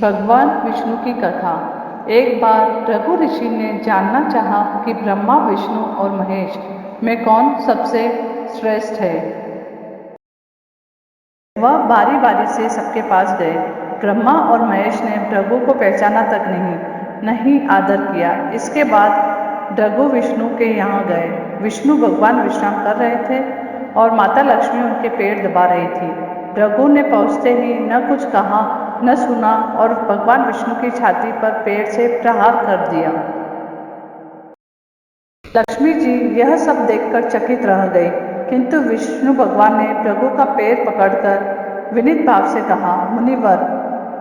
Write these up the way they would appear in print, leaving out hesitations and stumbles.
भगवान विष्णु की कथा। एक बार रघु ऋषि ने जानना चाहा कि ब्रह्मा, विष्णु और महेश में कौन सबसे श्रेष्ठ है। वह बारी बारी से सबके पास गए। ब्रह्मा और महेश ने रघु को पहचाना तक नहीं आदर किया। इसके बाद रघु विष्णु के यहाँ गए। विष्णु भगवान विश्राम कर रहे थे और माता लक्ष्मी उनके पैर दबा रही थी। रघु ने पहुँचते ही न कुछ कहा न सुना और भगवान विष्णु की छाती पर पैर से प्रहार कर दिया। लक्ष्मी जी यह सब देखकर चकित रह गई, किंतु विष्णु भगवान ने रघु का पैर पकड़कर विनीत भाव से कहा, मुनिवर,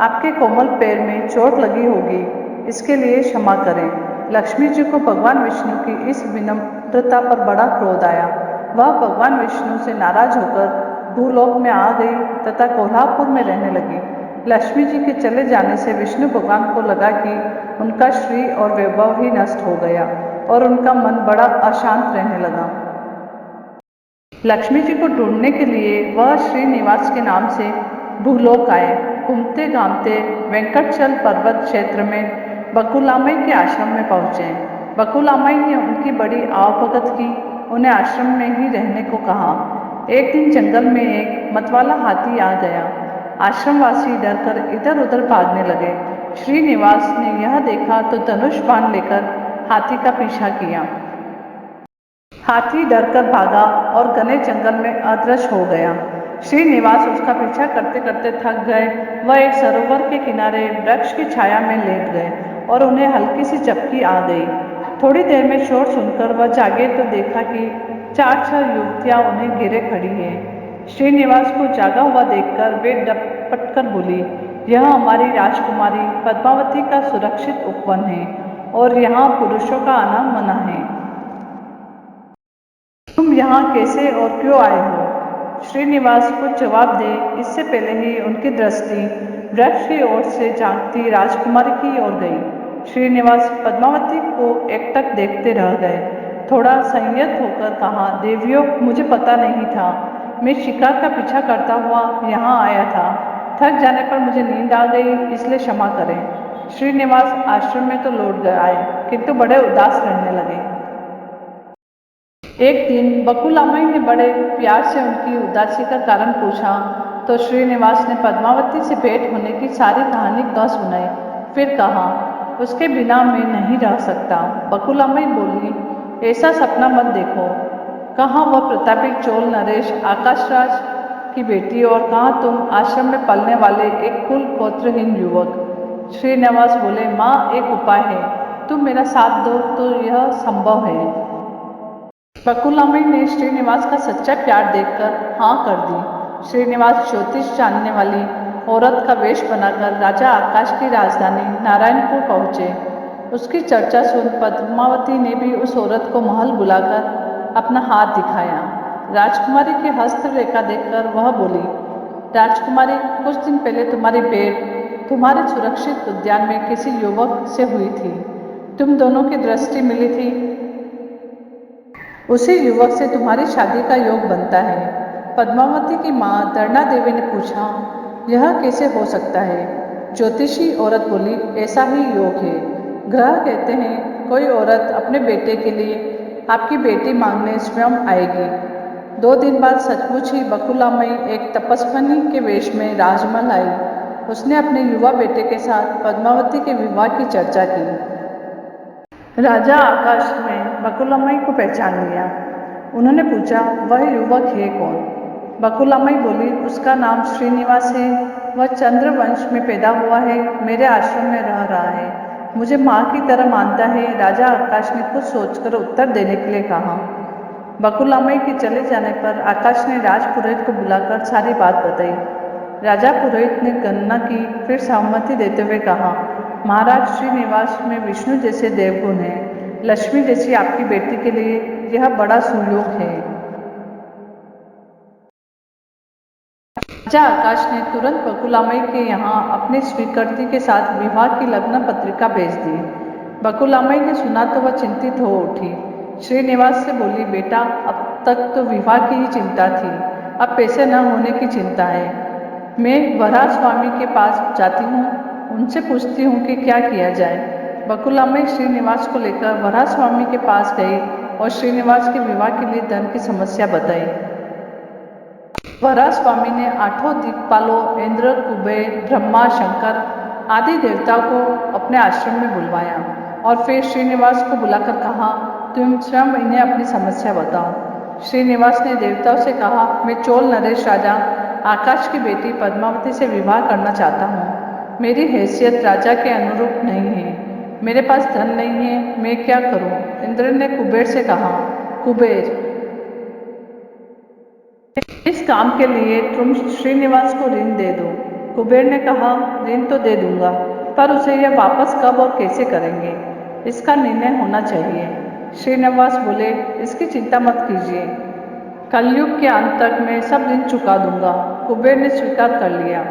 आपके कोमल पैर में चोट लगी होगी, इसके लिए क्षमा करें। लक्ष्मी जी को भगवान विष्णु की इस विनम्रता पर बड़ा क्रोध आया। वह भगवान विष्णु से नाराज होकर भूलोक में आ गई तथा कोल्हापुर में रहने लगी। लक्ष्मी जी के चले जाने से विष्णु भगवान को लगा कि उनका श्री और वैभव ही नष्ट हो गया और उनका मन बड़ा अशांत रहने लगा। लक्ष्मी जी को ढूंढने के लिए वह श्रीनिवास के नाम से भूलोक आए। घूमते घामते वेंकटचल पर्वत क्षेत्र में बकुलामई के आश्रम में पहुँचे। बकुलामई ने उनकी बड़ी आवभगत की, उन्हें आश्रम में ही रहने को कहा। एक दिन जंगल में एक मतवाला हाथी आ गया। आश्रमवासी डरकर इधर उधर भागने लगे। श्रीनिवास ने यह देखा तो धनुष बाण लेकर हाथी का पीछा किया। हाथी डरकर भागा और घने जंगल में अदृश्य हो गया। श्रीनिवास उसका पीछा करते करते थक गए। वह एक सरोवर के किनारे वृक्ष की छाया में लेट गए और उन्हें हल्की सी झपकी आ गई। थोड़ी देर में शोर सुनकर वह जागे तो देखा कि 4-6 युवतियां उन्हें घेरे खड़ी हैं। श्रीनिवास को जागा हुआ देखकर वे डपट कर बोली, यह हमारी राजकुमारी पद्मावती का सुरक्षित उपवन है और यहाँ पुरुषों का आना मना है। तुम यहाँ कैसे और क्यों आए हो? श्रीनिवास कुछ जवाब दे इससे पहले ही उनकी दृष्टि वृक्ष की ओर से झांकती राजकुमारी की ओर गई। श्रीनिवास पद्मावती को एकटक देखते रह गए। थोड़ा संयत होकर कहा, देवियों, मुझे पता नहीं था। मैं शिकार का पीछा करता हुआ यहाँ आया था। थक जाने पर मुझे नींद आ गई, इसलिए क्षमा करें। श्रीनिवास आश्रम में तो लौट गए आए, किंतु बड़े उदास रहने लगे। एक दिन बकुलामई ने बड़े प्यार से उनकी उदासी का कारण पूछा तो श्रीनिवास ने पद्मावती से भेंट होने की सारी कहानी कह सुनाई। फिर कहा, उसके बिना मैं नहीं रह सकता। बकुलामई बोली, ऐसा सपना मत देखो। कहाँ वह प्रतापी चोल नरेश आकाशराज की बेटी और कहाँ तुम आश्रम में पलने वाले एक कुल गोत्रहीन युवक। श्रीनिवास बोले, माँ, एक उपाय है, तुम मेरा साथ दो तो यह संभव है। बकुलामई ने श्रीनिवास का सच्चा प्यार देखकर हाँ कर दी। श्रीनिवास ज्योतिष जानने वाली औरत का वेश बनाकर राजा आकाश की राजधानी नारायणपुर पहुँचे। उसकी चर्चा सुन पद्मावती ने भी उस औरत को महल बुलाकर अपना हाथ दिखाया। राजकुमारी के हस्तरेखा देखकर वह बोली, राजकुमारी, कुछ दिन पहले तुम्हारी भेंट तुम्हारे सुरक्षित उद्यान में किसी युवक से हुई थी। तुम दोनों की दृष्टि मिली थी। उसी युवक से तुम्हारी शादी का योग बनता है। पद्मावती की माँ धरणा देवी ने पूछा, यह कैसे हो सकता है? ज्योतिषी औरत बोली, ऐसा ही योग है। ग्रह कहते हैं कोई औरत अपने बेटे के लिए आपकी बेटी मांगने स्वयं आएगी। 2 दिन बाद सचमुच ही बकुलामई एक तपस्विनी के वेश में राजमहल आई। उसने अपने युवा बेटे के साथ पद्मावती के विवाह की चर्चा की। राजा आकाश ने बकुलामई को पहचान लिया। उन्होंने पूछा, वह युवक है कौन? बकुलामई बोली, उसका नाम श्रीनिवास है। वह चंद्रवंश में पैदा हुआ है, मेरे आश्रम में रह रहा है, मुझे माँ की तरह मानता है। राजा आकाश ने कुछ सोचकर उत्तर देने के लिए कहा। बकुलामई के चले जाने पर आकाश ने राजपुरोहित को बुलाकर सारी बात बताई। राजा पुरोहित ने गणना की, फिर सहमति देते हुए कहा, महाराज, श्रीनिवास में विष्णु जैसे देवगुण हैं। लक्ष्मी जैसी आपकी बेटी के लिए यह बड़ा सुयोग है। राजा आकाश ने तुरंत बकुलामई के यहाँ अपनी स्वीकृति के साथ विवाह की लग्न पत्रिका भेज दी। बकुलामई ने सुना तो वह चिंतित हो उठी। श्रीनिवास से बोली, बेटा, अब तक तो विवाह की ही चिंता थी, अब पैसे न होने की चिंता है। मैं वराह स्वामी के पास जाती हूँ, उनसे पूछती हूँ कि क्या किया जाए। बकुलाम्मा श्रीनिवास को लेकर वराह स्वामी के पास गई और श्रीनिवास के विवाह के लिए धन की समस्या बताई। वराह स्वामी ने 8 दिक्पालों इंद्र, कुबेर, ब्रह्मा, शंकर आदि देवताओं को अपने आश्रम में बुलवाया और फिर श्रीनिवास को बुलाकर कहा, तुम स्वयं इन्हें अपनी समस्या बताओ। श्रीनिवास ने देवताओं से कहा, मैं चोल नरेश राजा आकाश की बेटी पद्मावती से विवाह करना चाहता हूँ। मेरी हैसियत राजा के अनुरूप नहीं है, मेरे पास धन नहीं है, मैं क्या करूँ। इंद्र ने कुबेर से कहा, कुबेर, इस काम के लिए तुम श्रीनिवास को ऋण दे दो। कुबेर ने कहा, ऋण तो दे दूंगा, पर उसे यह वापस कब और कैसे करेंगे, इसका निर्णय होना चाहिए। श्रीनिवास बोले, इसकी चिंता मत कीजिए, कलयुग के अंत तक मैं सब ऋण चुका दूंगा। कुबेर ने स्वीकार कर लिया।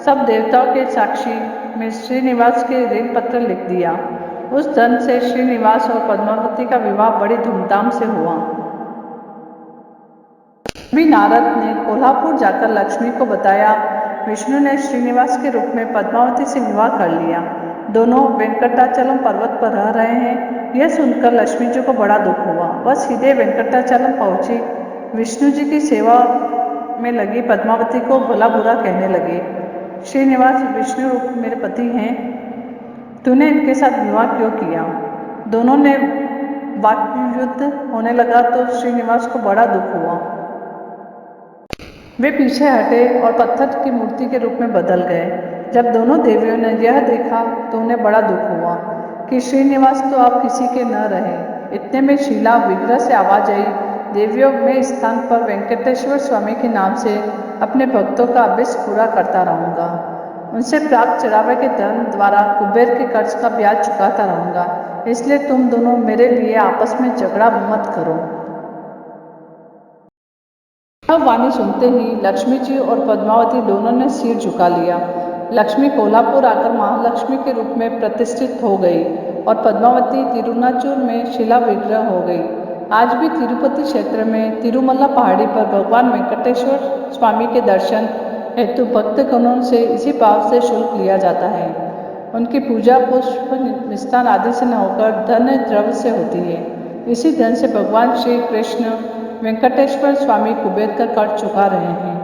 सब देवताओं के साक्षी में श्रीनिवास के ऋण पत्र लिख दिया। उस धन से श्रीनिवास और पद्मावती का विवाह बड़ी धूमधाम से हुआ। भी नारद ने कोल्हापुर जाकर लक्ष्मी को बताया, विष्णु ने श्रीनिवास के रूप में पद्मावती से विवाह कर लिया। दोनों वेंकटाचलम पर्वत पर रह रहे हैं। यह सुनकर लक्ष्मी जी को बड़ा दुख हुआ। वह सीधे वेंकटाचलम पहुंची। विष्णु जी की सेवा में लगी पद्मावती को भला बुरा कहने लगे। श्रीनिवास विष्णु रूप मेरे पति हैं, तूने इनके साथ विवाह क्यों किया। दोनों ने वाक्युद्ध होने लगा तो श्रीनिवास को बड़ा दुख हुआ। वे पीछे हटे और पत्थर की मूर्ति के रूप में बदल गए। जब दोनों देवियों ने यह देखा तो उन्हें बड़ा दुख हुआ कि श्रीनिवास तो आप किसी के न रहे। इतने में शीला विग्रह से आवाज आई, देवियों, मैं इस स्थान पर वेंकटेश्वर स्वामी के नाम से अपने भक्तों का अभ्यास पूरा करता रहूँगा। उनसे प्राप्त चढ़ावे के धन द्वारा कुबेर के कर्ज का ब्याज चुकाता रहूँगा। इसलिए तुम दोनों मेरे लिए आपस में झगड़ा मत करो। यह वाणी सुनते ही लक्ष्मी जी और पद्मावती दोनों ने सिर झुका लिया। लक्ष्मी कोल्हापुर आकर महालक्ष्मी के रूप में प्रतिष्ठित हो गई और पद्मावती तिरुनाचूर में शिला विग्रह हो गई। आज भी तिरुपति क्षेत्र में तिरुमला पहाड़ी पर भगवान वेंकटेश्वर स्वामी के दर्शन हेतु भक्तगणों से इसी भाव से शुल्क लिया जाता है। उनकी पूजा पुष्प, मिष्टान आदि से न होकर धन द्रव्य से होती है। इसी धन से भगवान श्री कृष्ण वेंकटेश्वर स्वामी कुबेर का कर्ज चुका रहे हैं।